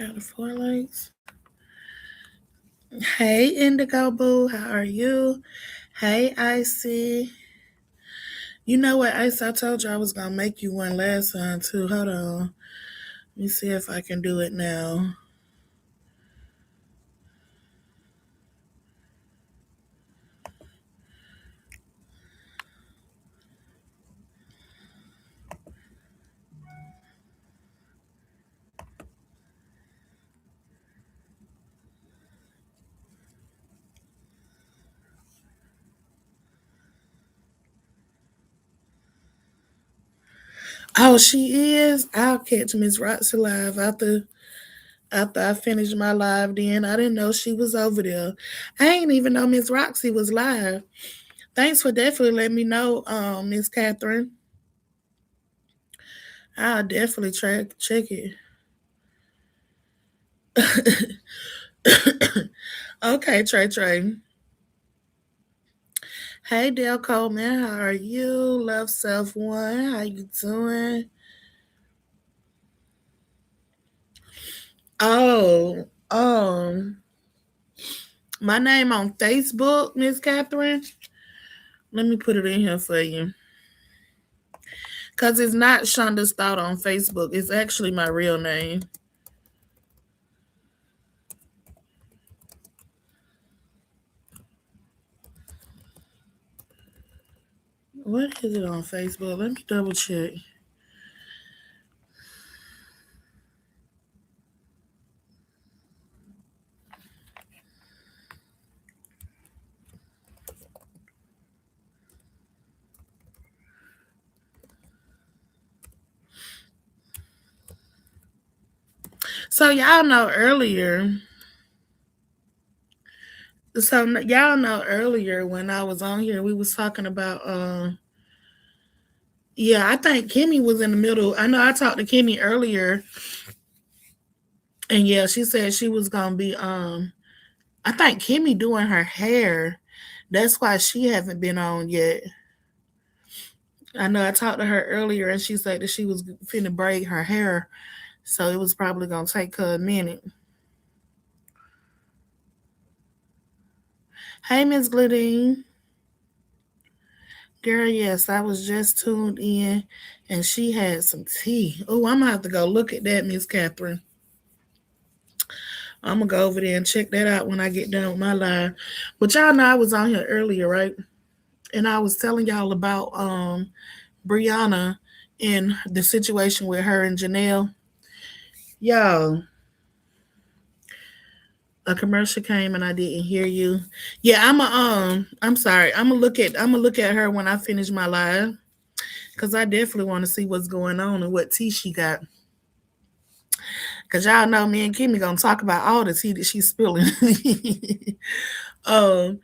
Got the four likes. Hey, Indigo Boo, how are you? Hey, Icy. You know what, Ice? I told you I was gonna make you one last time too. Hold on. Let me see if I can do it now. Oh, she is. I'll catch Miss Roxy live after I finish my live. Then I didn't know she was over there. I ain't even know Miss Roxy was live. Thanks for definitely letting me know, Miss Catherine. I'll definitely check it. Okay, Trey Trey. Hey, Dale Coleman, how are you? Love Self One, how you doing? Oh, my name on Facebook, Miss Catherine. Let me put it in here for you. Cause it's not Shonda's Thought on Facebook. It's actually my real name. What is it on Facebook? Let me double check. So y'all know earlier. Y'all know earlier when I was on here, we was talking about. Yeah, I think Kimmy was in the middle. I know I talked to Kimmy earlier, and yeah, she said she was gonna be. I think Kimmy doing her hair. That's why she haven't been on yet. I know I talked to her earlier, and she said that she was finna braid her hair, so it was probably gonna take her a minute. Hey, Miss Glidine. Girl, yes, I was just tuned in and she had some tea. Oh, I'm gonna have to go look at that, Miss Catherine. I'm gonna go over there and check that out when I get done with my live. But y'all know I was on here earlier, right? And I was telling y'all about Brianna and the situation with her and Janelle. Y'all, a commercial came and I didn't hear you. Yeah, I'm sorry. I'm gonna look at her when I finish my live. Cause I definitely want to see what's going on and what tea she got. Cause y'all know me and Kimmy gonna talk about all the tea that she's spilling. um,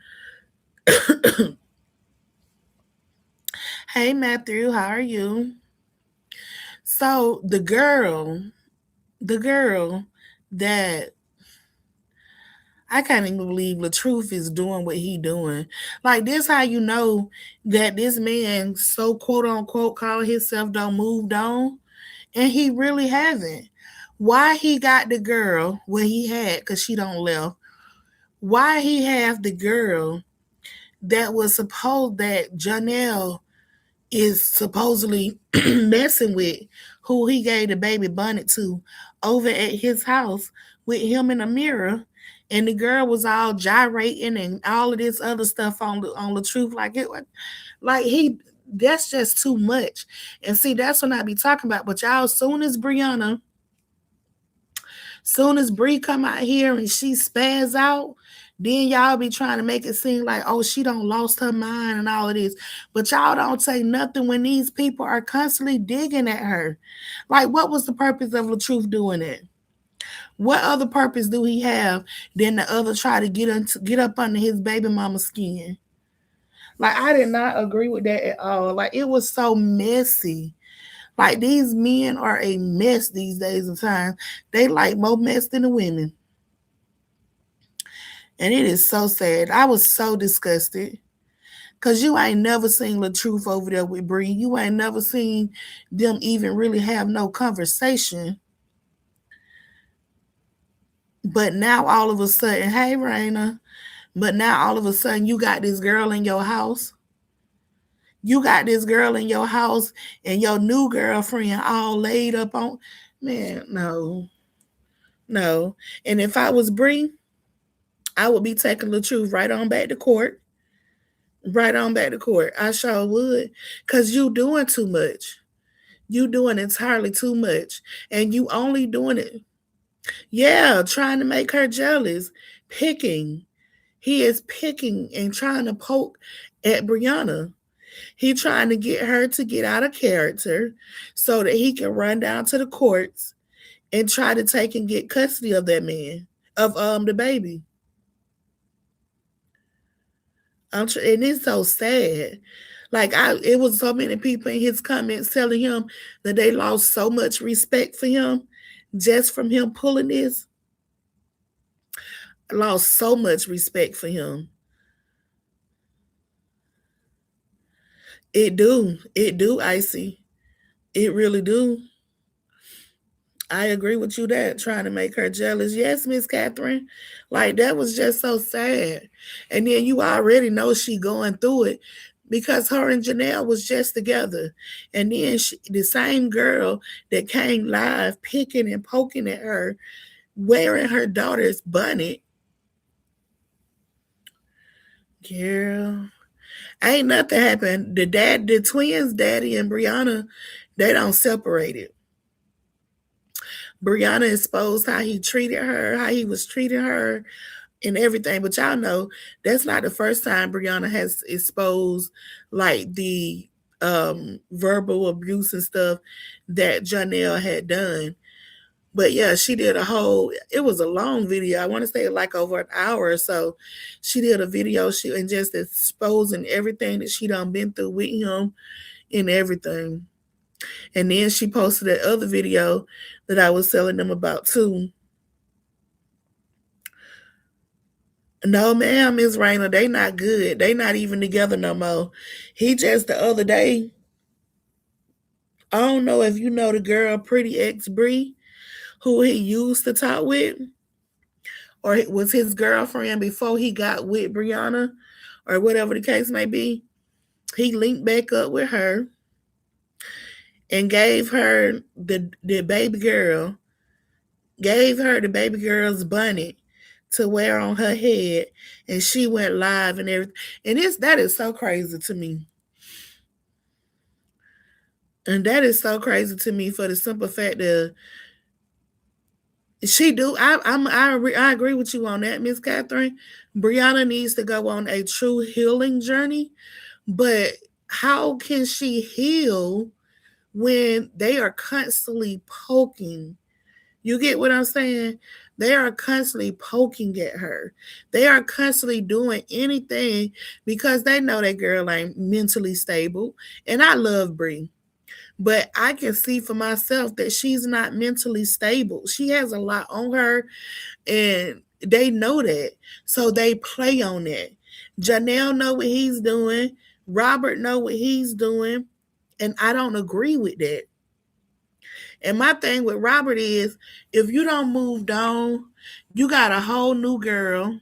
hey Matthew, how are you? So the girl that I can't even believe the truth is doing what he doing. Like this, how you know that this man so quote unquote call himself don't moved on, and he really hasn't. Why he got the girl where he had because she don't left? Why he have the girl that was supposed that Janelle is supposedly messing with, who he gave the baby bonnet to over at his house with him in a mirror, and the girl was all gyrating and all of this other stuff on the truth, like it was like he. That's just too much. And see, that's what I be talking about. But y'all, soon as Bree come out here and she spaz out, then y'all be trying to make it seem like, oh, she don't lost her mind and all of this. But y'all don't say nothing when these people are constantly digging at her. Like, what was the purpose of the truth doing it? What other purpose do he have than the other try to get up under his baby mama's skin? Like, I did not agree with that at all. Like, it was so messy. Like these men are a mess these days of time. They like more mess than the women. And it is so sad. I was so disgusted. Cause you ain't never seen the truth over there with Bree. You ain't never seen them even really have no conversation. But now all of a sudden, hey Raina, but now all of a sudden you got this girl in your house. You got this girl in your house and your new girlfriend all laid up on. Man, no, no. And if I was Bree, I would be taking the truth right on back to court. Right on back to court. I sure would. Cause you doing too much. You doing entirely too much. And you only doing it. Yeah, trying to make her jealous. Picking. He is picking and trying to poke at Brianna. He trying to get her to get out of character so that he can run down to the courts and try to take and get custody of that man, of the baby. And it's so sad. Like it was so many people in his comments telling him that they lost so much respect for him just from him pulling this. Lost so much respect for him. It do, Icy. It really do. I agree with you that trying to make her jealous. Yes, Miss Catherine. Like that was just so sad. And then you already know she going through it because her and Janelle was just together. And then the same girl that came live picking and poking at her, wearing her daughter's bonnet. Girl, ain't nothing happened. The twins, Daddy and Brianna, they don't separate it. Brianna exposed how he treated her, how he was treating her, and everything. But y'all know that's not the first time Brianna has exposed like the verbal abuse and stuff that Janelle had done. But yeah, she did it was a long video. I want to say like over an hour or so. She did a video and just exposing everything that she done been through with him and everything. And then she posted that other video that I was telling them about too. No, ma'am, Miss Raina, they not good. They not even together no more. He just the other day, I don't know if you know the girl Pretty X Bree, who he used to talk with, or it was his girlfriend before he got with Brianna, or whatever the case may be. He linked back up with her and gave her the baby girl, gave her the baby girl's bonnet to wear on her head, and she went live and everything. And that is so crazy to me. And that is so crazy to me for the simple fact that she do. I agree with you on that, Miss Catherine. Brianna needs to go on a true healing journey, but how can she heal when they are constantly poking? You get what I'm saying? They are constantly poking at her. They are constantly doing anything because they know that girl ain't mentally stable. And I love Brie. But I can see for myself that she's not mentally stable. She has a lot on her, and they know that. So they play on that. Janelle know what he's doing. Robert know what he's doing. And I don't agree with that. And my thing with Robert is if you don't move on, you got a whole new girl,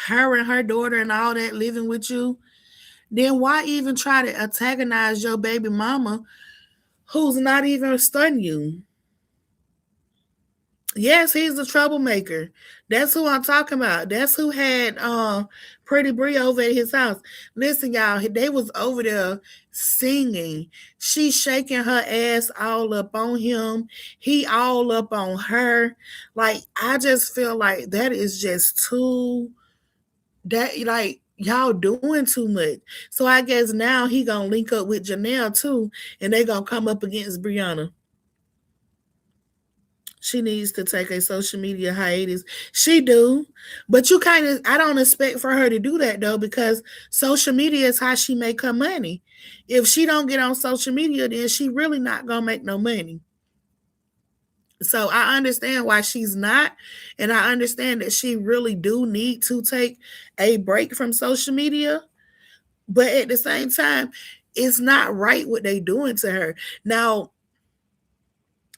her and her daughter and all that living with you, then why even try to antagonize your baby mama who's not even studying you? Yes, he's a troublemaker. That's who I'm talking about. That's who had Pretty Brie over at his house. Listen, y'all, they was over there singing. She shaking her ass all up on him. He all up on her. Like, I just feel like that is just y'all doing too much. So I guess now he gonna link up with Janelle too, and they gonna come up against Brianna. She needs to take a social media hiatus. She do, but I don't expect for her to do that though because social media is how she make her money. If she don't get on social media, then she really not gonna make no money. So I understand why she's not, and I understand that she really do need to take a break from social media. But at the same time, it's not right what they doing to her. Now,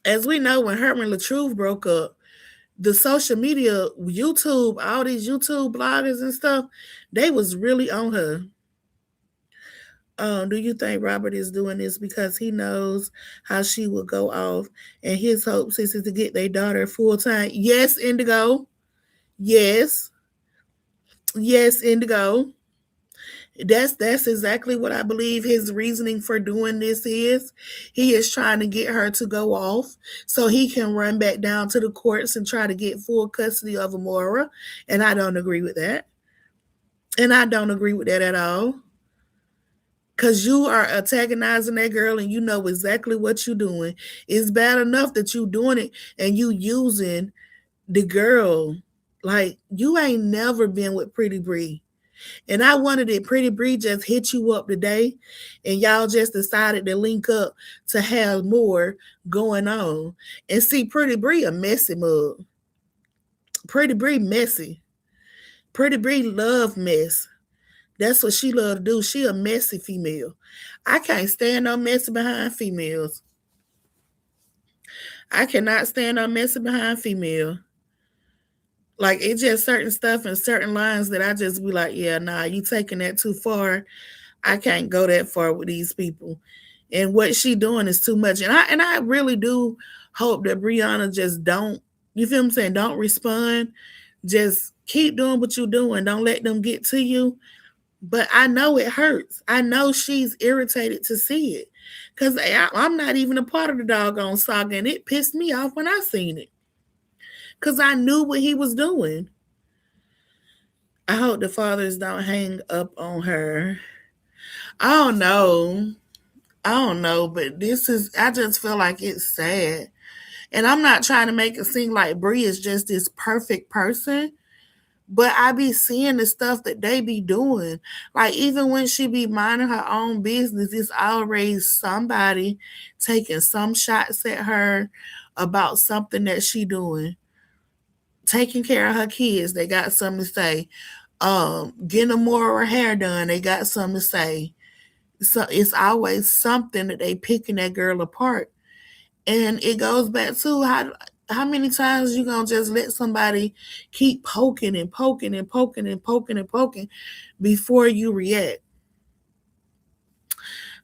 as we know, when her and LaTruth broke up, The social media, YouTube, all these YouTube bloggers and stuff, they was really on her. Do you think Robert is doing this because he knows how she will go off and his hopes is to get their daughter full time? Yes, Indigo. Yes. Yes, Indigo. That's exactly what I believe his reasoning for doing this is. He is trying to get her to go off so he can run back down to the courts and try to get full custody of Amora. And I don't agree with that. And I don't agree with that at all. Cause you are antagonizing that girl and you know exactly what you're doing. It's bad enough that you doing it and you using the girl. Like you ain't never been with Pretty Bree. And I wondered if Pretty Bree just hit you up today and y'all just decided to link up to have more going on. And see, Pretty Bree a messy mug. Pretty Bree messy. Pretty Bree love mess. That's what she love to do. She a messy female. I can't stand no messy behind females. I cannot stand no messy behind female. Like it's just certain stuff and certain lines that I just be like, yeah, nah, you taking that too far. I can't go that far with these people. And what she doing is too much. And I really do hope that Brianna just don't, you feel what I'm saying? Don't respond. Just keep doing what you're doing. Don't let them get to you. But I know it hurts. I know she's irritated to see it. Because I'm not even a part of the doggone saga. And it pissed me off when I seen it. Because I knew what he was doing. I hope the fathers don't hang up on her. I don't know. I don't know, but I just feel like it's sad. And I'm not trying to make it seem like Brie is just this perfect person, but I be seeing the stuff that they be doing. Like even when she be minding her own business, it's always somebody taking some shots at her about something that she doing. Taking care of her kids, they got something to say. Getting a more hair done, they got something to say. So it's always something that they picking that girl apart. And it goes back to how many times you gonna just let somebody keep poking and poking and poking and poking and poking before you react.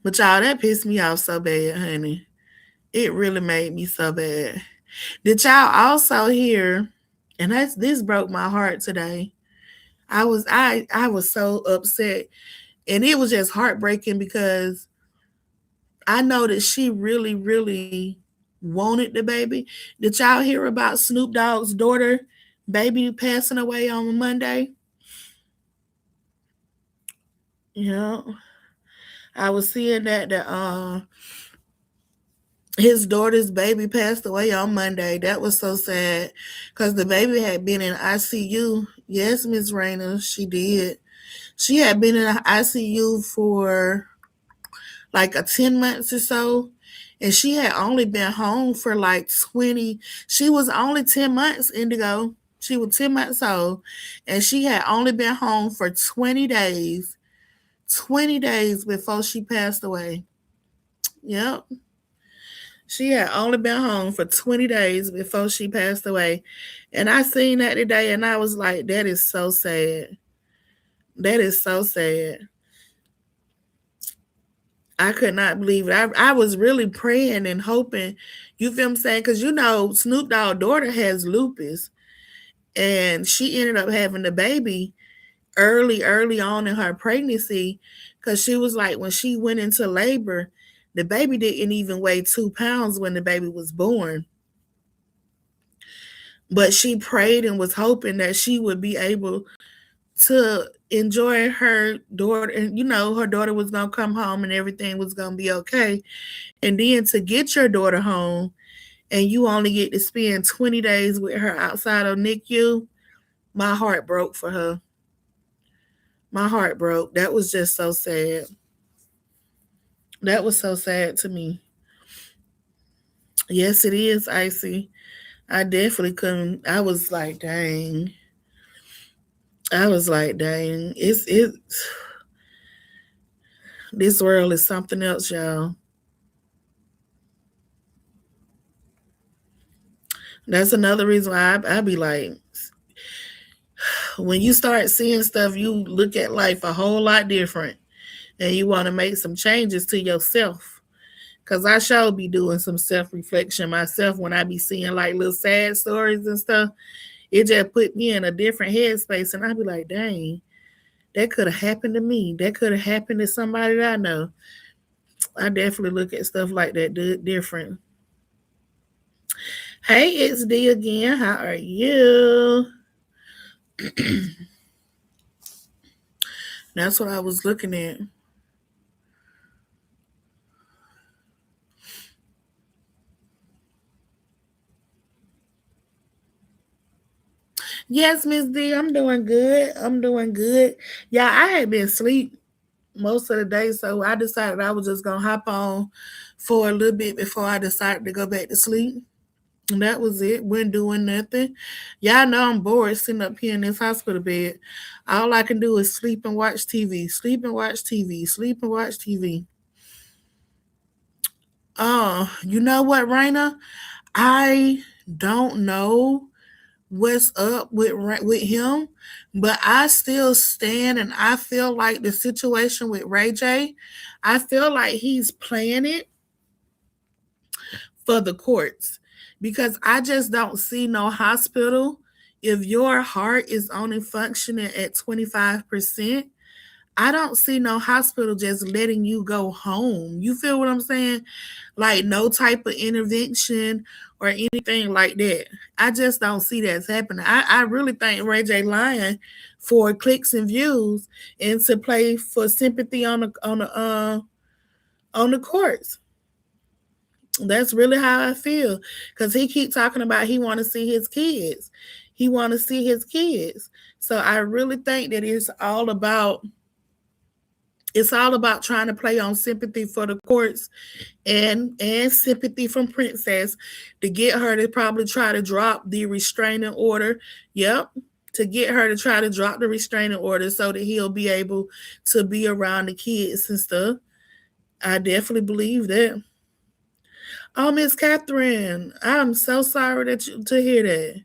But y'all, that pissed me off so bad, honey. It really made me so bad. Did y'all also hear? And this broke my heart today. I was so upset, and it was just heartbreaking because I know that she really, really wanted the baby. Did y'all hear about Snoop Dogg's daughter, baby passing away on Monday? Yeah, I was seeing that his daughter's baby passed away on Monday. That was so sad because the baby had been in ICU. Yes, Miss Rayner, she did. She had been in ICU for like a 10 months or so. And she had only been home for like 20. She was only 10 months, Indigo. She was 10 months old. And she had only been home for 20 days. 20 days before she passed away. Yep. She had only been home for 20 days before she passed away. And I seen that today and I was like, that is so sad. That is so sad. I could not believe it. I was really praying and hoping, you feel what I'm saying? Because you know, Snoop Dogg's daughter has lupus, and she ended up having the baby early on in her pregnancy. Because she was like, when she went into labor, the baby didn't even weigh 2 pounds when the baby was born. But she prayed and was hoping that she would be able to enjoy her daughter, and you know, her daughter was gonna come home and everything was gonna be okay. And then to get your daughter home and you only get to spend 20 days with her outside of NICU, my heart broke for her. My heart broke. That was just so sad. That was so sad to me. Yes, it is, Icy. I definitely couldn't. I was like, dang. I was like, dang. This world is something else, y'all. That's another reason why I be like, when you start seeing stuff, you look at life a whole lot different, and you want to make some changes to yourself. Cause I sure be doing some self reflection myself when I be seeing like little sad stories and stuff. It just put me in a different headspace, and I be like, dang, that could have happened to me. That could have happened to somebody that I know. I definitely look at stuff like that different. Hey, it's D again. How are you? That's what I was looking at. Yes, Miss D, I'm doing good. I'm doing good. Yeah, I had been asleep most of the day, so I decided I was just gonna hop on for a little bit before I decided to go back to sleep. And that was it. Wasn't doing nothing. Y'all know I'm bored sitting up here in this hospital bed. All I can do is sleep and watch TV, sleep and watch TV, sleep and watch TV. Oh, you know what, Raina? I don't know what's up with him, but I still stand, and I feel like the situation with Ray J, I feel like he's playing it for the courts, because I just don't see no hospital, if your heart is only functioning at 25%. I don't see no hospital just letting you go home. You feel what I'm saying? Like no type of intervention or anything like that. I just don't see that's happening. I really think Ray J lying for clicks and views, and to play for sympathy on the courts. That's really how I feel, because he keep talking about he want to see his kids. He want to see his kids. So I really think that it's all about trying to play on sympathy for the courts, and sympathy from Princess, to get her to probably try to drop the restraining order. Yep. To get her to try to drop the restraining order so that he'll be able to be around the kids and stuff. I definitely believe that. Oh, Miss Catherine, I'm so sorry to hear that.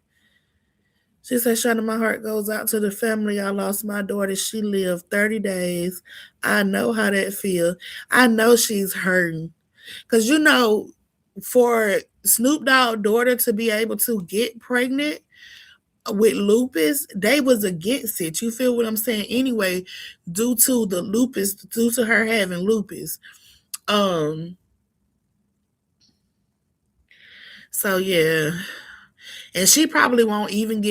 She said, Shana, my heart goes out to the family. I lost my daughter. She lived 30 days. I know how that feels. I know she's hurting. Because, for Snoop Dogg daughter to be able to get pregnant with lupus, they was against it. You feel what I'm saying? Anyway, due to her having lupus. Um, so yeah. And she probably won't even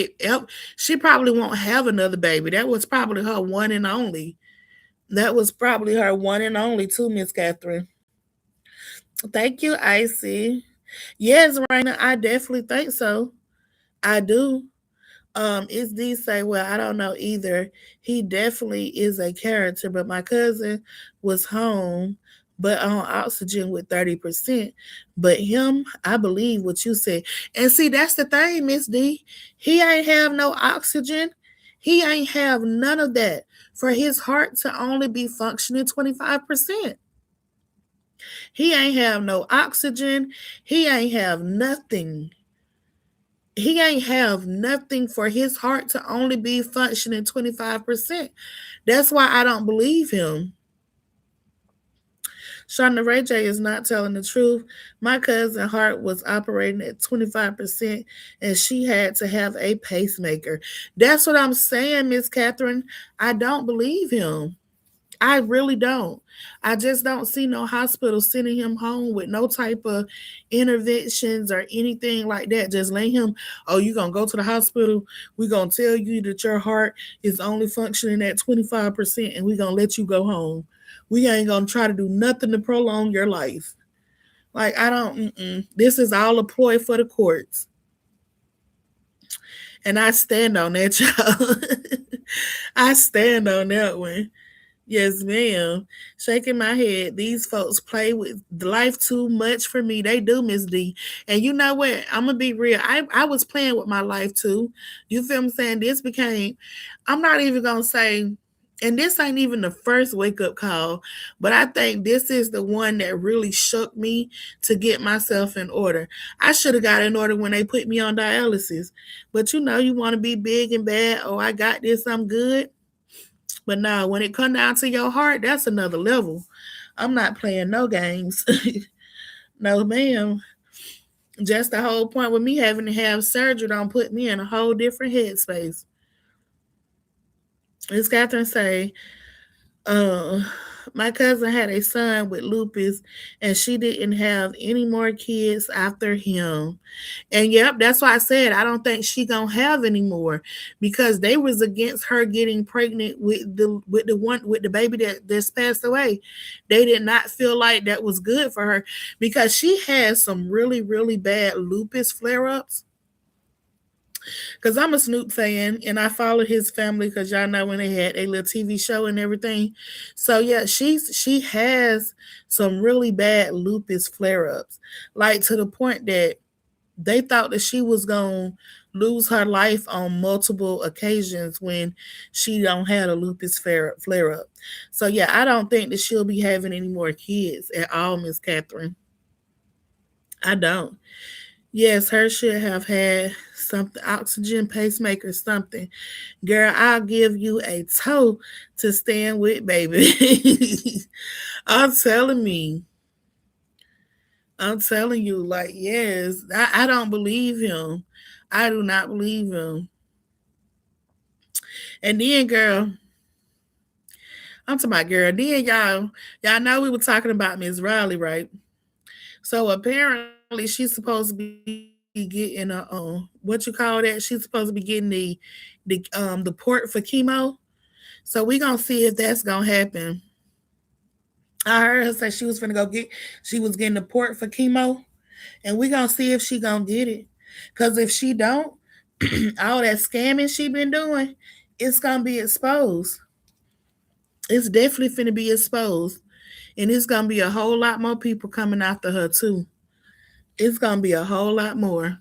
she probably won't have another baby. That was probably her one and only. That was probably her one and only too, Miss Catherine. Thank you, Icy. Yes, Raina, I definitely think so. I do. It's D say, well, I don't know either. He definitely is a character, but my cousin was home but on oxygen with 30%. But him, I believe what you said. And see, that's the thing, Miss D. He ain't have no oxygen. He ain't have none of that for his heart to only be functioning 25%. He ain't have no oxygen. He ain't have nothing. He ain't have nothing for his heart to only be functioning 25%. That's why I don't believe him. Shauna Ray J is not telling the truth. My cousin heart was operating at 25%, and she had to have a pacemaker. That's what I'm saying, Miss Catherine. I don't believe him. I really don't. I just don't see no hospital sending him home with no type of interventions or anything like that. Just let him, oh, you're going to go to the hospital. We're going to tell you that your heart is only functioning at 25%, and we're going to let you go home. We ain't going to try to do nothing to prolong your life. Like, I don't, this is all a ploy for the courts. And I stand on that, y'all. I stand on that one. Yes, ma'am. Shaking my head. These folks play with life too much for me. They do, Miss D. And you know what? I'm gonna be real. I was playing with my life too. You feel what I'm saying? I'm not even gonna say And this ain't even the first wake up call, but I think this is the one that really shook me to get myself in order. I should have got in order when they put me on dialysis. But you want to be big and bad. Oh, I got this, I'm good. But now, when it come down to your heart, that's another level. I'm not playing no games. No, ma'am. Just the whole point with me having to have surgery don't put me in a whole different headspace. As Catherine say, uh, my cousin had a son with lupus, and she didn't have any more kids after him. And yep, that's why I said I don't think she gonna have any more because they was against her getting pregnant with the baby that's passed away. They did not feel like that was good for her because she had some really bad lupus flare ups. Because I'm a Snoop fan and I followed his family because y'all know when they had a little TV show and everything. So yeah, she has some really bad lupus flare ups, like to the point that they thought that she was gonna lose her life on multiple occasions when she don't have a lupus flare up. So yeah, I don't think that she'll be having any more kids at all, Miss Catherine. I don't. Yes, her should have had something, oxygen pacemaker, something. Girl, I'll give you a toe to stand with, baby. I'm telling me. I'm telling you, like, yes, I don't believe him. I do not believe him. And then, girl, I'm talking about girl. Then y'all know we were talking about Miss Riley, right? So apparently she's supposed to be getting what you call that? She's supposed to be getting the port for chemo. So we gonna see if that's gonna happen. I heard her say she was getting the port for chemo, and we gonna see if she gonna get it. Cause if she don't, all that scamming she been doing, it's gonna be exposed. It's definitely finna be exposed, and it's gonna be a whole lot more people coming after her too. It's gonna be a whole lot more.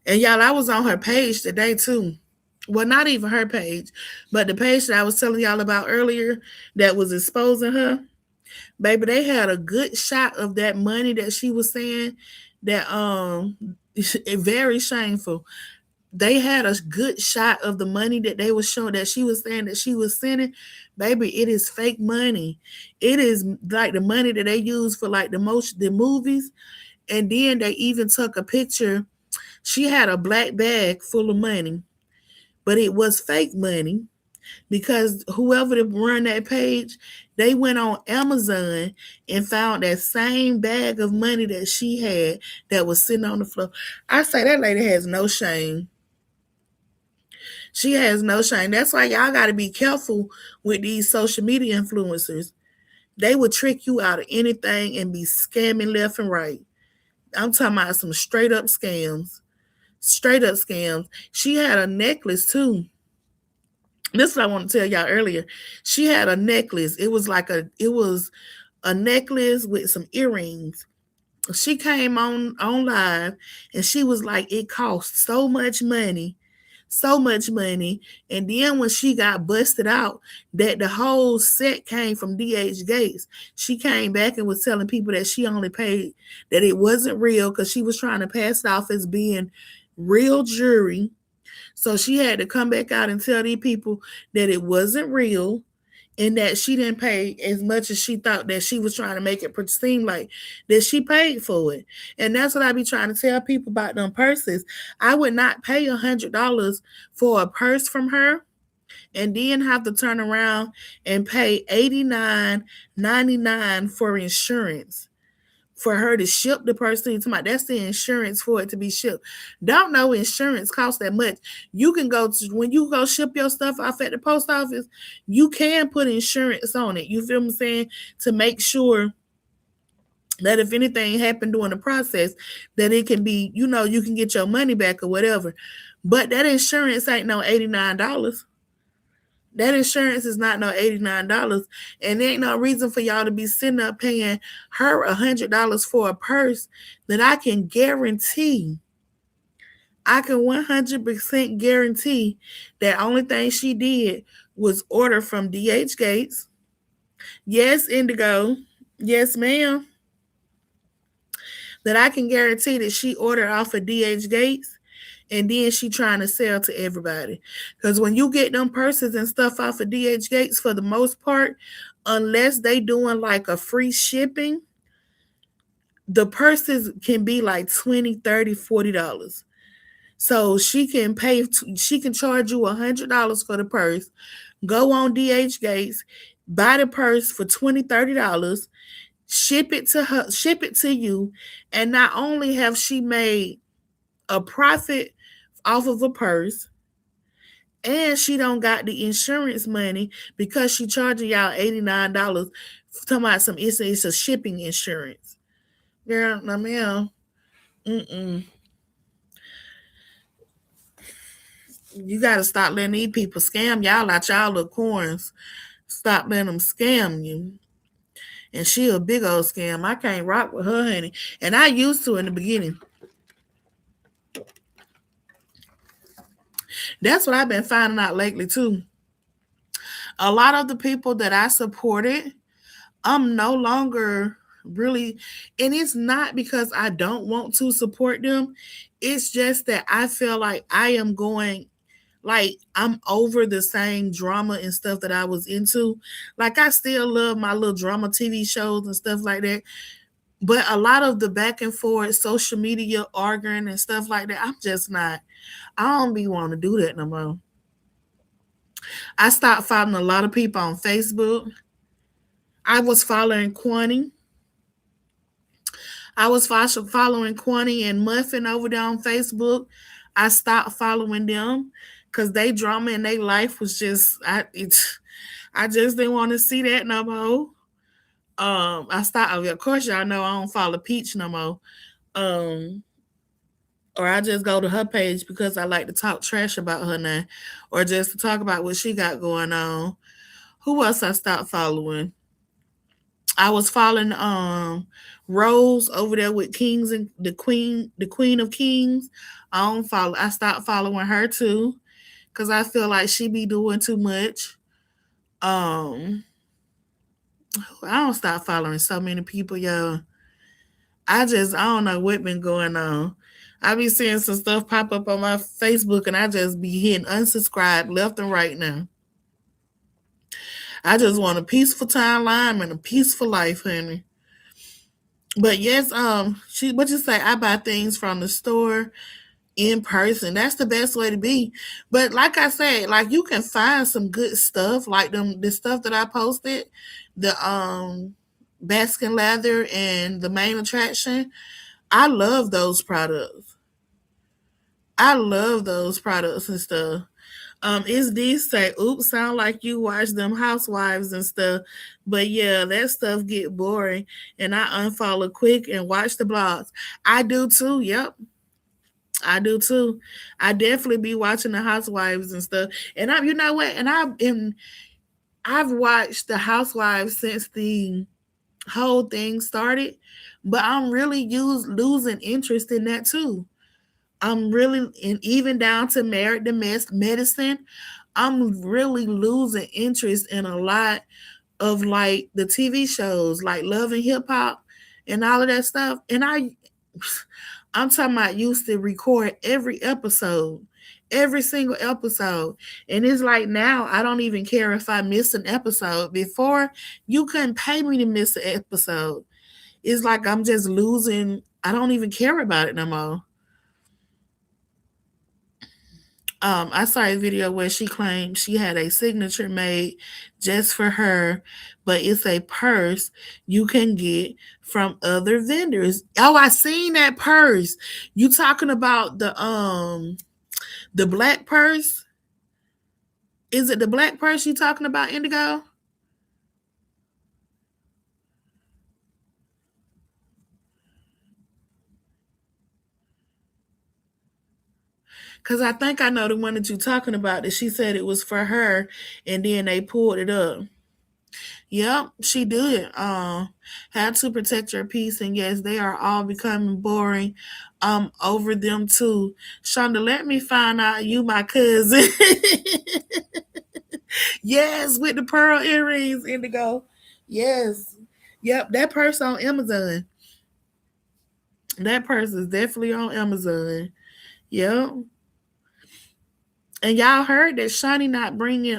And y'all, I was on her page today too. Well, not even her page, but the page that I was telling y'all about earlier that was exposing her. Baby, they had a good shot of that money that she was saying that very shameful. They had a good shot of the money that they was showing that she was saying that she was sending. Baby, it is fake money. It is like the money that they use for like the movies. And then they even took a picture. She had a black bag full of money, but it was fake money because whoever to run that page, they went on Amazon and found that same bag of money that she had that was sitting on the floor. I say that lady has no shame. She has no shame. That's why y'all got to be careful with these social media influencers. They will trick you out of anything and be scamming left and right. I'm talking about some straight up scams. Straight up scams. She had a necklace too. This is what I want to tell y'all earlier. She had a necklace. It was a necklace with some earrings. She came on live and she was like, it cost so much money. And then when she got busted out, that the whole set came from DH Gates, she came back and was telling people that she only paid, that it wasn't real because she was trying to pass it off as being real jewelry. So she had to come back out and tell these people that it wasn't real and that she didn't pay as much as she thought, that she was trying to make it seem like that she paid for it. And that's what I be trying to tell people about them purses. I would not pay $100 for a purse from her and then have to turn around and pay $89.99 for insurance for her to ship the person to my, that's the insurance for it to be shipped. Don't know insurance costs that much. You can go to, when you go ship your stuff off at the post office, you can put insurance on it. You feel what I'm saying? To make sure that if anything happened during the process, that it can be, you can get your money back or whatever. But that insurance ain't no $89. That insurance is not no $89. And there ain't no reason for y'all to be sitting up paying her $100 for a purse that I can 100% guarantee that only thing she did was ordered from DH Gates. Yes, Indigo. Yes, ma'am. That I can guarantee that she ordered off of DH Gates and then she trying to sell to everybody. Because when you get them purses and stuff off of DH Gates, for the most part, unless they doing like a free shipping, the purses can be like 20, 30, $40. So she can charge you $100 for the purse. Go on DH Gates, buy the purse for 20, $30, ship it to you, and not only have she made a profit off of a purse, and she don't got the insurance money because she charging y'all $89. Talking about it's a shipping insurance. Girl, no ma'am. Mm-mm. You gotta stop letting these people scam y'all out y'all little coins. Stop letting them scam you. And she a big old scam. I can't rock with her, honey. And I used to in the beginning. That's what I've been finding out lately too. A lot of the people that I supported, I'm no longer really, and it's not because I don't want to support them. It's just that I feel like I am going, like I'm over the same drama and stuff that I was into. Like I still love my little drama TV shows and stuff like that. But a lot of the back and forth social media arguing and stuff like that, I'm just not. I don't be wanting to do that no more. I stopped following a lot of people on Facebook. I was following Quanny. I was following Quanny and Muffin over there on Facebook. I stopped following them because they drama in their life was just I just didn't want to see that no more. I stopped. Of course, y'all know I don't follow Peach no more. Um, or I just go to her page because I like to talk trash about her now, or just to talk about what she got going on. Who else I stopped following? I was following Rose over there with Kings and the Queen of Kings. I stopped following her too because I feel like she be doing too much. Um I don't stop following so many people, y'all. I don't know what been going on. I be seeing some stuff pop up on my Facebook and I just be hitting unsubscribe left and right now. I just want a peaceful timeline and a peaceful life, honey. But yes, she what you say? I buy things from the store in person. That's the best way to be. But like I said, like you can find some good stuff, like the stuff that I posted, the Baskin Leather and the main attraction. I love those products. I love those products and stuff. Is these say, oops, sound like you watch them housewives and stuff. But yeah, that stuff get boring and I unfollow quick and watch the blogs. I do too, yep. I do too. I definitely be watching the housewives and stuff. And I you know what? I've watched the housewives since the whole thing started, but I'm really losing interest in that too. I'm really, and even down to Married to Medicine, I'm really losing interest in a lot of like the TV shows, like Love and Hip Hop and all of that stuff. And I'm talking about used to record every single episode. And it's like now I don't even care if I miss an episode. Before, you couldn't pay me to miss an episode. It's like I'm just losing. I don't even care about it no more. I saw a video where she claimed she had a signature made just for her, but it's a purse you can get from other vendors. Oh, I seen that purse. You talking about the black purse? Is it the black purse you talking about, Indigo? Cause I think I know the one that you're talking about that she said it was for her and then they pulled it up. Yep, she did. Had to protect your peace, and yes, they are all becoming boring. Over them too. Shonda, let me find out you my cousin. Yes, with the pearl earrings, indigo. Yes. Yep, that purse on Amazon. That purse is definitely on Amazon. Yep. And y'all heard that Shawnee not bringing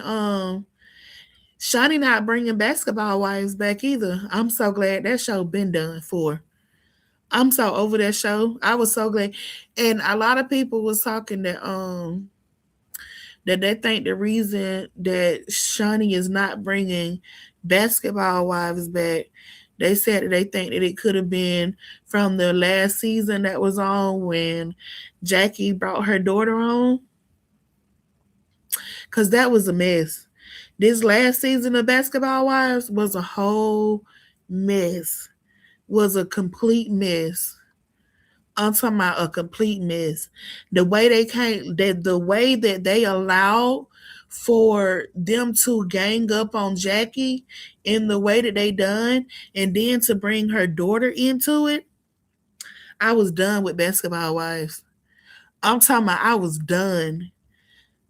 Basketball Wives back either. I'm so glad that show been done for. I'm so over that show. I was so glad. And a lot of people was talking that they think the reason that Shawnee is not bringing Basketball Wives back, they said that they think that it could have been from the last season that was on when Jackie brought her daughter on, because that was a mess. This last season of Basketball Wives was a whole mess, was a complete mess. I'm talking about a complete mess. The way they came, that the way that they allowed for them to gang up on Jackie in the way that they done, and then to bring her daughter into it, I was done with Basketball Wives. I'm talking about I was done.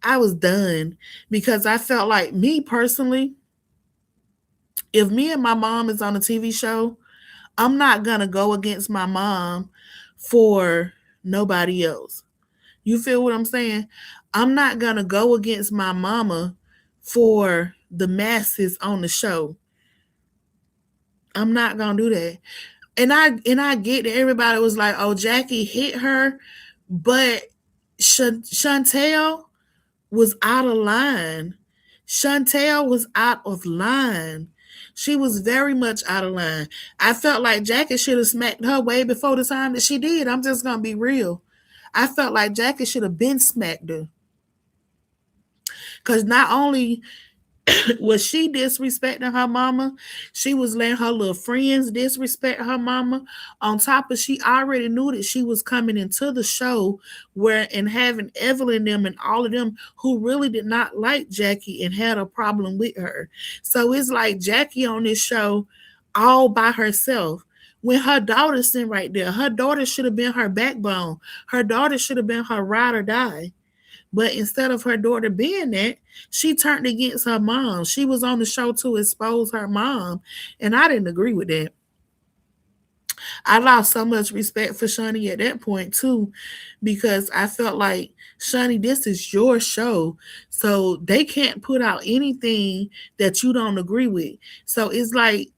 I was done because I felt like, me personally, if me and my mom is on a TV show, I'm not gonna go against my mom for nobody else. You feel what I'm saying? I'm not gonna go against my mama for the masses on the show. I'm not gonna do that. And I get that everybody was like, "Oh, Jackie hit her," but Chantel was out of line. Chantel was out of line. She was very much out of line. I felt like Jackie should have smacked her way before the time that she did. I'm just gonna be real. I felt like Jackie should have been smacked her. Cause not only was she disrespecting her mama, she was letting her little friends disrespect her mama. On top of, she already knew that she was coming into the show where, and having Evelyn them and all of them who really did not like Jackie and had a problem with her. So it's like Jackie on this show all by herself. When her daughter's sitting right there, her daughter should have been her backbone. Her daughter should have been her ride or die. But instead of her daughter being that, she turned against her mom. She was on the show to expose her mom. And I didn't agree with that. I lost so much respect for Shani at that point too, because I felt like, Shani, this is your show. So they can't put out anything that you don't agree with. So it's like,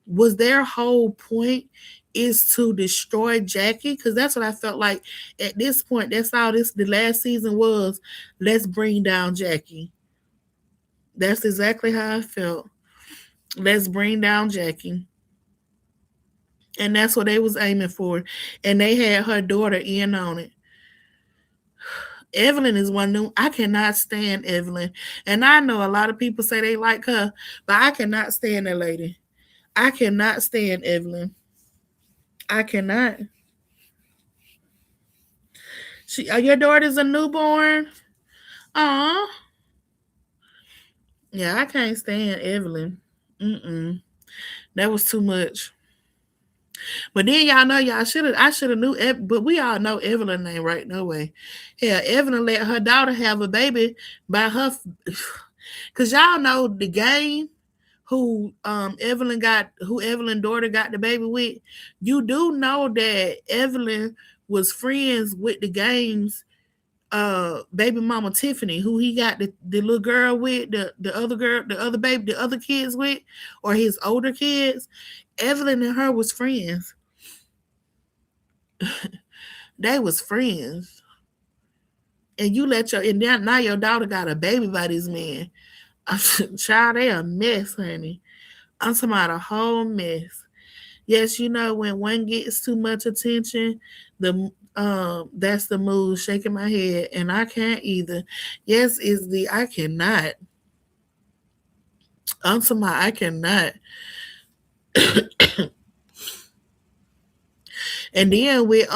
was their whole point is to destroy Jackie? Because that's what I felt like at this point. That's all this the last season was. Let's bring down Jackie. That's exactly how I felt. Let's bring down Jackie. And that's what they was aiming for. And they had her daughter in on it. Evelyn is one new. I cannot stand Evelyn. And I know a lot of people say they like her, but I cannot stand that lady. I cannot stand Evelyn. I cannot. Your daughter's a newborn? Aw. Yeah, I can't stand Evelyn. Mm-mm. That was too much. But then y'all know I should have knew but we all know Evelyn ain't right no way. Yeah, Evelyn let her daughter have a baby by her cause y'all know the game who Evelyn daughter got the baby with. You do know that Evelyn was friends with the game's baby mama Tiffany, who he got the little girl with, the other girl, the other baby, the other kids with, or his older kids. Evelyn and her was friends. They was friends. And you let your and now your daughter got a baby by this man. Child, they a mess, honey. I'm talking about a whole mess. Yes, you know when one gets too much attention, the that's the mood, shaking my head, and I can't either. Yes, is the I cannot. I'm talking about I cannot. And then with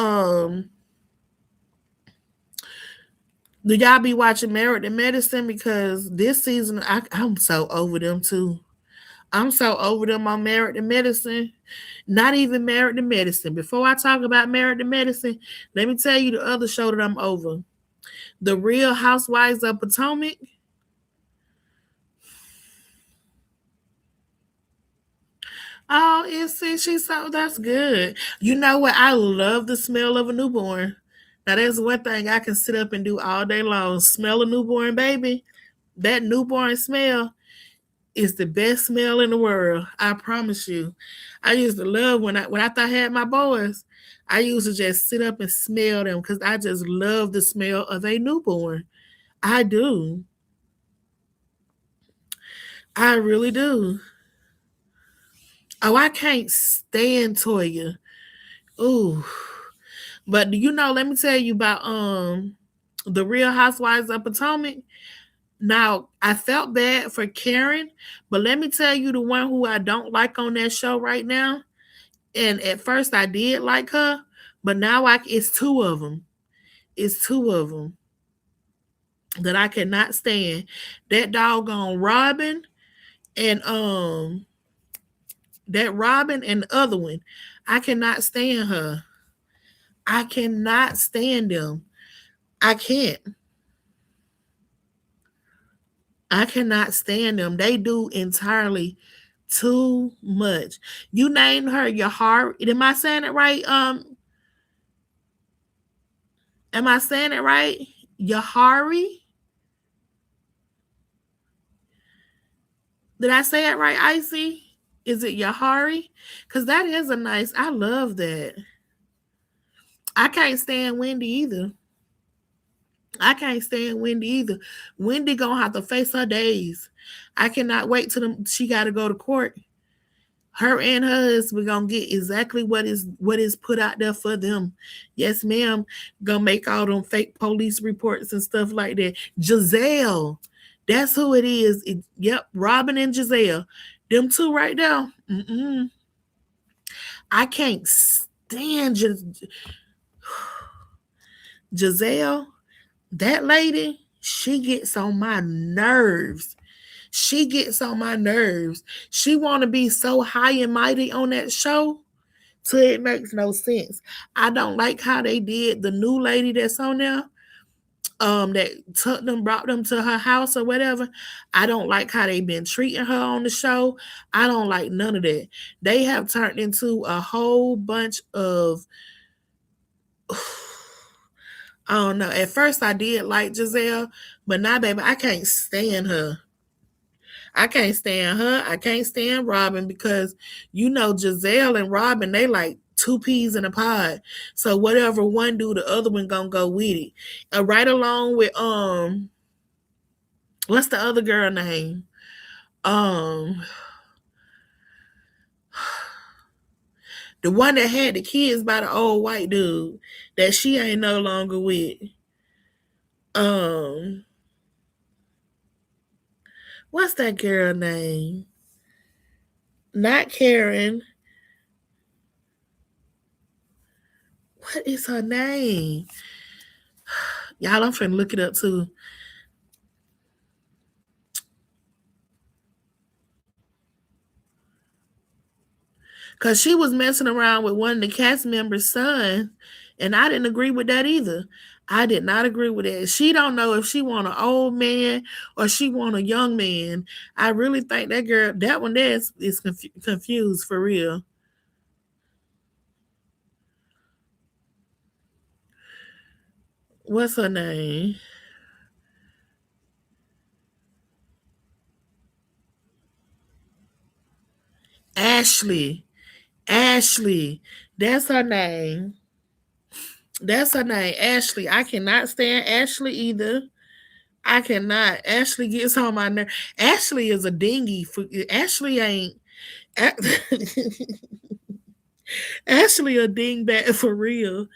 do y'all be watching Married to Medicine? Because this season I'm so over them too. I'm so over them on Married to Medicine. Not even Married to Medicine. Before I talk about Married to Medicine, let me tell you the other show that I'm over. The Real Housewives of Potomac. Oh, she's so that's good. You know what? I love the smell of a newborn. Now that's one thing I can sit up and do all day long. Smell a newborn baby. That newborn smell is the best smell in the world. I promise you. I used to love when I thought I had my boys. I used to just sit up and smell them because I just love the smell of a newborn. I do. I really do. Oh, I can't stand Toya. Ooh. But do you know, let me tell you about the Real Housewives of Potomac. Now, I felt bad for Karen, but let me tell you the one who I don't like on that show right now. And at first I did like her, but now it's two of them. It's two of them that I cannot stand. That doggone Robin and that Robin and the other one. I cannot stand her. I cannot stand them. I can't. I cannot stand them. They do entirely too much. You named her Yahari. Am I saying it right? Am I saying it right? Yahari? Did I say it right, Icy? Is it Yahari? Because that is a nice, I love that. I can't stand Wendy either. I can't stand Wendy either. Wendy gonna have to face her days. I cannot wait till she got to go to court. Her and her husband gonna get exactly what is put out there for them. Yes, ma'am. Gonna make all them fake police reports and stuff like that. Giselle, that's who it is. Yep, Robin and Giselle, them two right there. I can't stand Giselle. That lady, she gets on my nerves. She gets on my nerves. She want to be so high and mighty on that show till it makes no sense. I don't like how they did the new lady that's on there. That took them, brought them to her house or whatever. I don't like how they've been treating her on the show. I don't like none of that. They have turned into a whole bunch of I don't know. At first I did like Giselle, but now baby, I can't stand her. I can't stand her. I can't stand Robin because you know Giselle and Robin, they like two peas in a pod. So whatever one do, the other one gonna go with it. Right along with what's the other girl name? Um the one that had the kids by the old white dude that she ain't no longer with. Um what's that girl name? Not Karen. What is her name? Y'all, I'm finna look it up too. Cause she was messing around with one of the cast members' son, and I didn't agree with that either. I did not agree with that. She don't know if she want an old man or she want a young man. I really think that girl, that one there is confused for real. What's her name? Ashley. Ashley. That's her name. That's her name, Ashley. I cannot stand Ashley either. I cannot. Ashley gets on my nerve. Ashley is a dingy. Ashley ain't. Ashley a dingbat for real.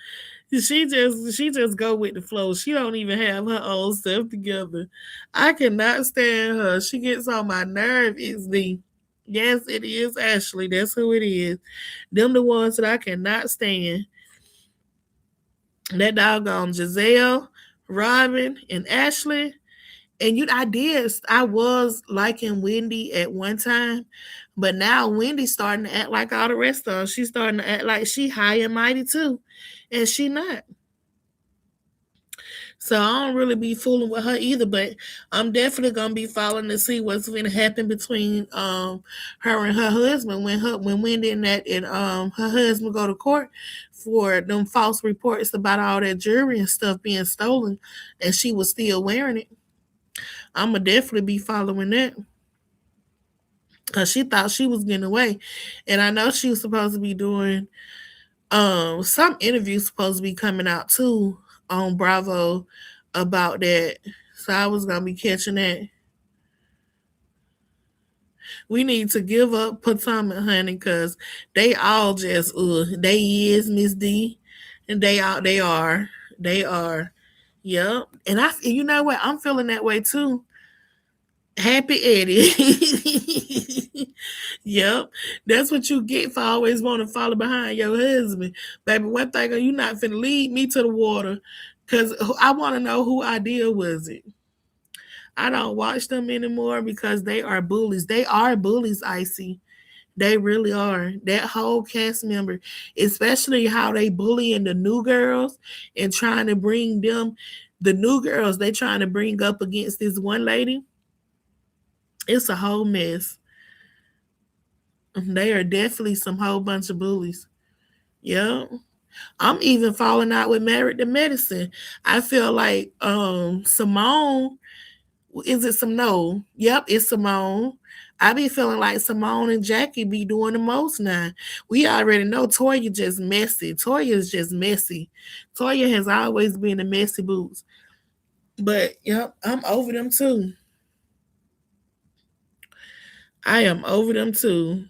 She just go with the flow. She don't even have her own stuff together. I cannot stand her. She gets on my nerve. It's the yes, it is Ashley. That's who it is. Them the ones that I cannot stand. That doggone Giselle, Robin, and Ashley. And I was liking Wendy at one time, but now Wendy's starting to act like all the rest of them. She's starting to act like she high and mighty too, and she not. So I don't really be fooling with her either, but I'm definitely gonna be following to see what's gonna happen between her and her husband when Wendy and her husband go to court for them false reports about all that jewelry and stuff being stolen, and she was still wearing it. I'ma definitely be following that because she thought she was getting away, and I know she was supposed to be doing some interviews supposed to be coming out too on Bravo about that. So I was gonna be catching that. We need to give up Potomac, honey, because they all just they is Miss D, and they are. Yep. And you know what? I'm feeling that way too. Happy Eddie. Yep. That's what you get for always wanting to follow behind your husband. Baby, one thing, you not finna lead me to the water because I want to know who idea was it. I don't watch them anymore because they are bullies. They are bullies, Icy. They really are. That whole cast member, especially how they bullying the new girls and trying to bring them, the new girls, they trying to bring up against this one lady. It's a whole mess. They are definitely some whole bunch of bullies. Yeah. I'm even falling out with Married to Medicine. I feel like Simone, is it some no? Yep, it's Simone. I be feeling like Simone and Jackie be doing the most now. We already know Toya just messy. Toya is just messy. Toya has always been a messy boots. But yep, I'm over them too. I am over them too.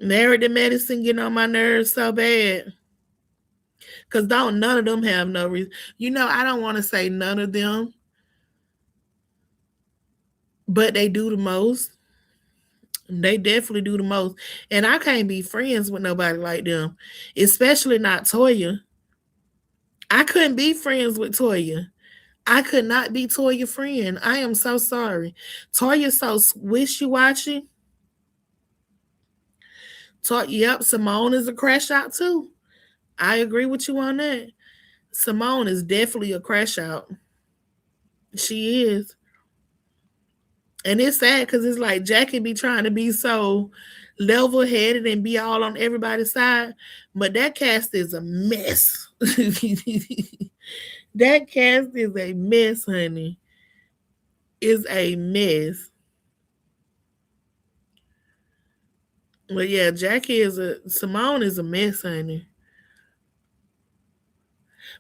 Married to Medicine getting on my nerves so bad. Cause don't none of them have no reason. I don't want to say none of them, but they do the most. They definitely do the most. And I can't be friends with nobody like them, especially not Toya. I couldn't be friends with Toya. I could not be Toya friend. I am so sorry. Toya's so wishy washy. Yep, Simone is a crash out too. I agree with you on that. Simone is definitely a crash out. She is. And it's sad because it's like Jackie be trying to be so level headed and be all on everybody's side, but that cast is a mess. That cast is a mess, honey. Is a mess. But yeah, Simone is a mess, honey.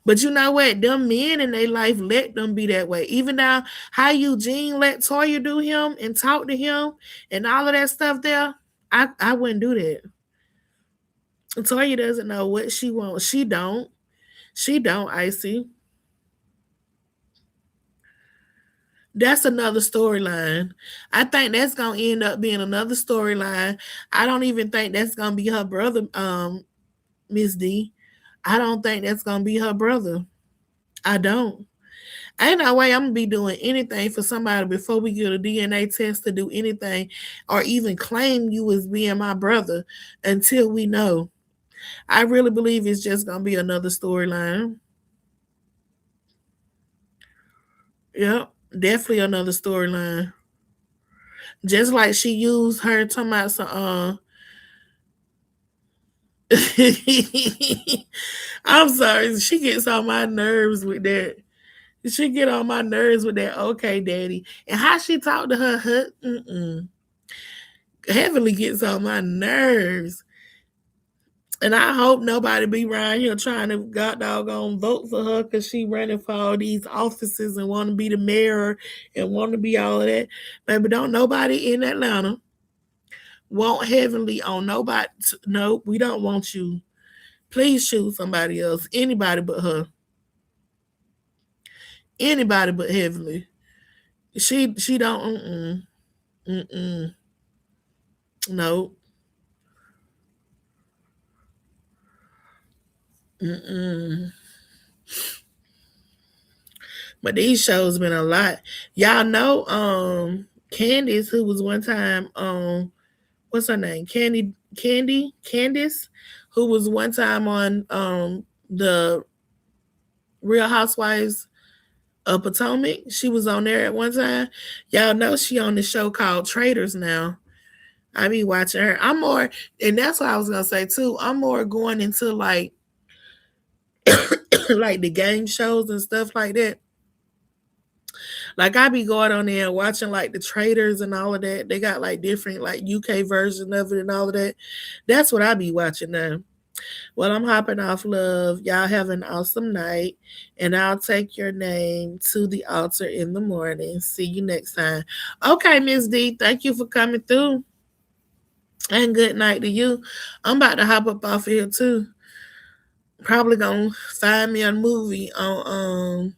But you know what? Them men in their life let them be that way. Even now, how Eugene let Toya do him and talk to him and all of that stuff there, I wouldn't do that. Toya doesn't know what she wants. She don't. She don't, Icy. That's another storyline. I think that's gonna end up being another storyline. I don't even think that's gonna be her brother, Miss D. I don't think that's gonna be her brother. I don't. Ain't no way I'm gonna be doing anything for somebody before we get a DNA test to do anything or even claim you as being my brother until we know. I really believe it's just gonna be another storyline. Yep, definitely another storyline. Just like she used her talking about some I'm sorry, she gets on my nerves with that. She get on my nerves with that. Okay, daddy, and how she talk to her. Heavily gets on my nerves. And I hope nobody be around here trying to god doggone vote for her because she running for all these offices and want to be the mayor and want to be all of that. Baby, don't nobody in Atlanta want heavenly on nobody. No, we don't want you. Please choose somebody else. Anybody but her. Anybody but heavenly. She don't. Mm-mm. No. Mm-mm. But these shows been a lot. Y'all know Candice, who was one time what's her name? Candice, who was one time on the Real Housewives Potomac. She was on there at one time. Y'all know she on the show called Traders now. I be watching her. I'm more, and that's what I was gonna say too. I'm more going into like like the game shows and stuff like that. Like I be going on there and watching like the Traders and all of that. They got like different like UK version of it and all of that. That's what I be watching now. Well, I'm hopping off, love. Y'all have an awesome night, and I'll take your name to the altar in the morning. See you next time. Okay, Miss D, thank you for coming through, and good night to you. I'm about to hop up off of here too. Probably gonna find me a movie on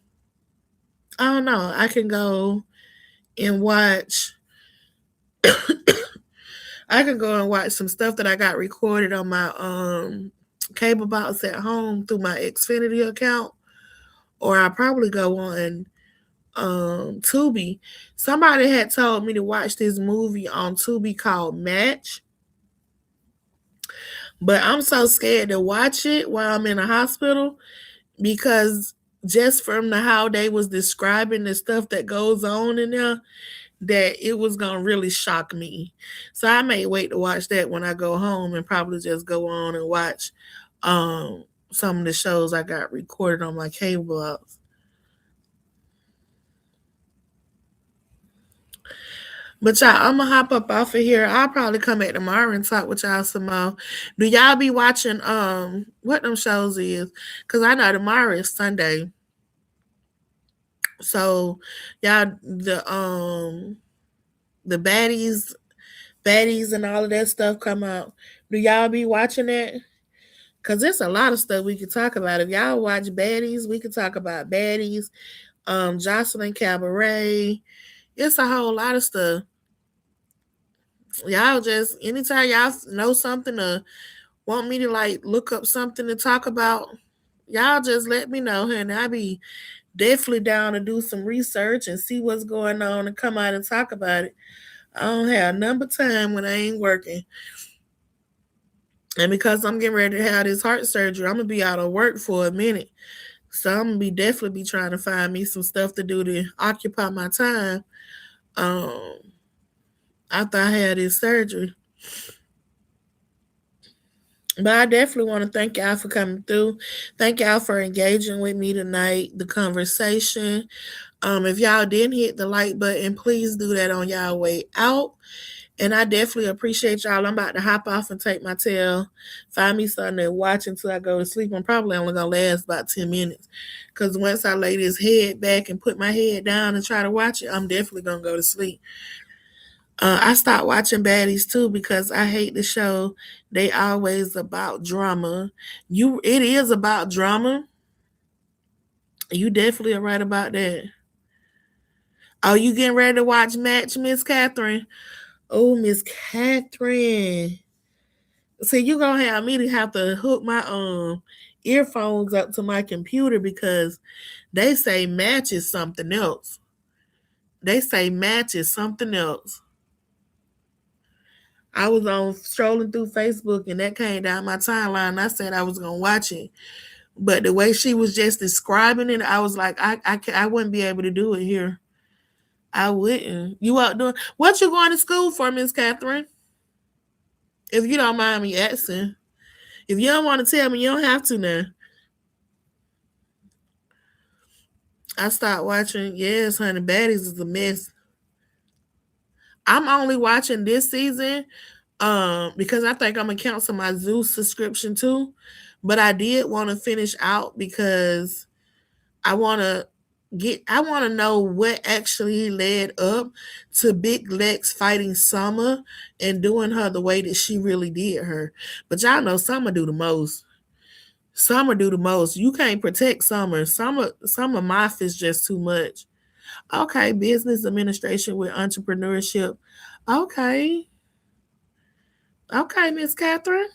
I don't know. I can go and watch. I can go and watch some stuff that I got recorded on my cable box at home through my Xfinity account, or I probably go on Tubi. Somebody had told me to watch this movie on Tubi called Match, but I'm so scared to watch it while I'm in a hospital because just from how they was describing the stuff that goes on in there, that it was gonna really shock me. So I may wait to watch that when I go home and probably just go on and watch some of the shows I got recorded on my cable box. But y'all, I'm gonna hop up off of here. I'll probably come back tomorrow and talk with y'all some more. Do y'all be watching what them shows is? Cause I know tomorrow is Sunday. So y'all the baddies and all of that stuff come out. Do y'all be watching that? Cause there's a lot of stuff we could talk about. If y'all watch baddies, we could talk about baddies, Jocelyn Cabaret. It's a whole lot of stuff. Y'all just anytime y'all know something or want me to like look up something to talk about, y'all just let me know, and I be definitely down to do some research and see what's going on and come out and talk about it. I don't have a number of time when I ain't working. And because I'm getting ready to have this heart surgery, I'm gonna be out of work for a minute. So I'm gonna be definitely be trying to find me some stuff to do to occupy my time. Um After I had this surgery. But I definitely want to thank y'all for coming through. Thank y'all for engaging with me tonight, the conversation. If y'all didn't hit the like button, please do that on y'all way out. And I definitely appreciate y'all. I'm about to hop off and take my tail, find me something to watch until I go to sleep. I'm probably only gonna last about 10 minutes. Cause once I lay this head back and put my head down and try to watch it, I'm definitely gonna go to sleep. I stopped watching baddies too because I hate the show. They always about drama. It is about drama. You definitely are right about that. Oh, you getting ready to watch Match, Miss Catherine? Oh, Miss Catherine. See, you gonna have me to have to hook my earphones up to my computer because they say Match is something else. They say Match is something else. I was on strolling through Facebook and that came down my timeline. I said I was gonna watch it, but the way she was just describing it, I was like, I wouldn't be able to do it here. I wouldn't. You out doing what? You going to school for, Miss Catherine? If you don't mind me asking. If you don't want to tell me, you don't have to now. I stopped watching. Yes, honey, baddies is a mess. I'm only watching this season because I think I'm gonna cancel my Zeus subscription too. But I did want to finish out because I want to I want to know what actually led up to Big Lex fighting Summer and doing her the way that she really did her. But y'all know Summer do the most. Summer do the most. You can't protect Summer. Summer Moth is just too much. Okay, business administration with entrepreneurship. Okay. Okay, Miss Catherine.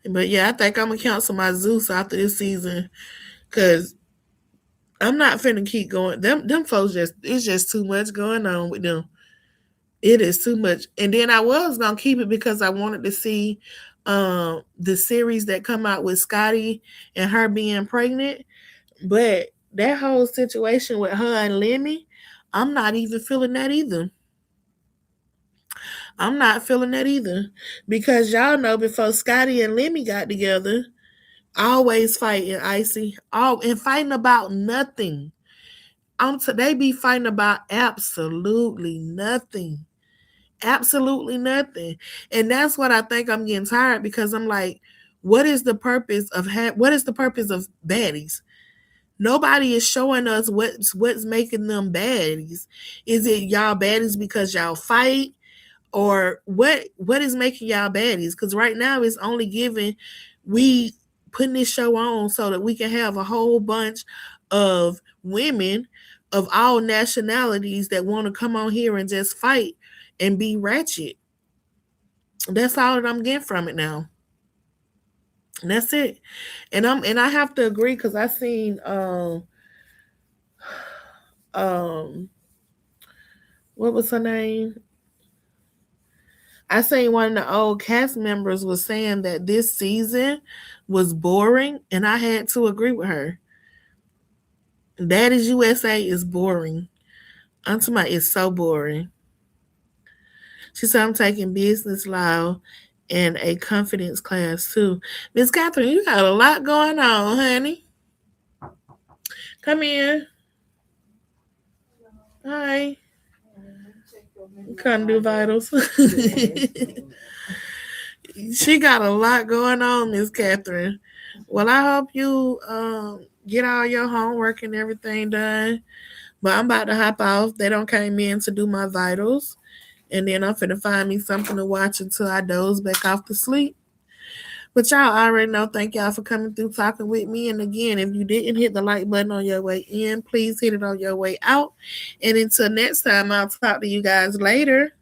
But yeah, I think I'm gonna cancel my Zeus after this season because I'm not finna keep going. Them folks just it's just too much going on with them. It is too much. And then I was gonna keep it because I wanted to see the series that come out with Scotty and her being pregnant. But that whole situation with her and Lemmy, I'm not even feeling that either. I'm not feeling that either. Because y'all know before Scotty and Lemmy got together, always fighting Icy. All and fighting about nothing. They be fighting about absolutely nothing. Absolutely nothing. And that's what I think I'm getting tired because I'm like, what is the purpose of what is the purpose of baddies? Nobody is showing us what's making them baddies. Is it y'all baddies because y'all fight? Or what is making y'all baddies? Because right now it's only giving we putting this show on so that we can have a whole bunch of women of all nationalities that want to come on here and just fight and be ratchet. That's all that I'm getting from it now. And that's it. And I have to agree because I seen um what was her name? I seen one of the old cast members was saying that this season was boring, and I had to agree with her. That is USA is boring. I'm talking about it's so boring. She said I'm taking business law and a confidence class too. Miss Catherine, you got a lot going on, honey. Come in. Hi. Couldn't do vitals. She got a lot going on, Miss Catherine. Well, I hope you get all your homework and everything done. But I'm about to hop off. They don't came in to do my vitals. And then I'm finna find me something to watch until I doze back off to sleep. But y'all already know. Thank y'all for coming through talking with me. And again, if you didn't hit the like button on your way in, please hit it on your way out. And until next time, I'll talk to you guys later.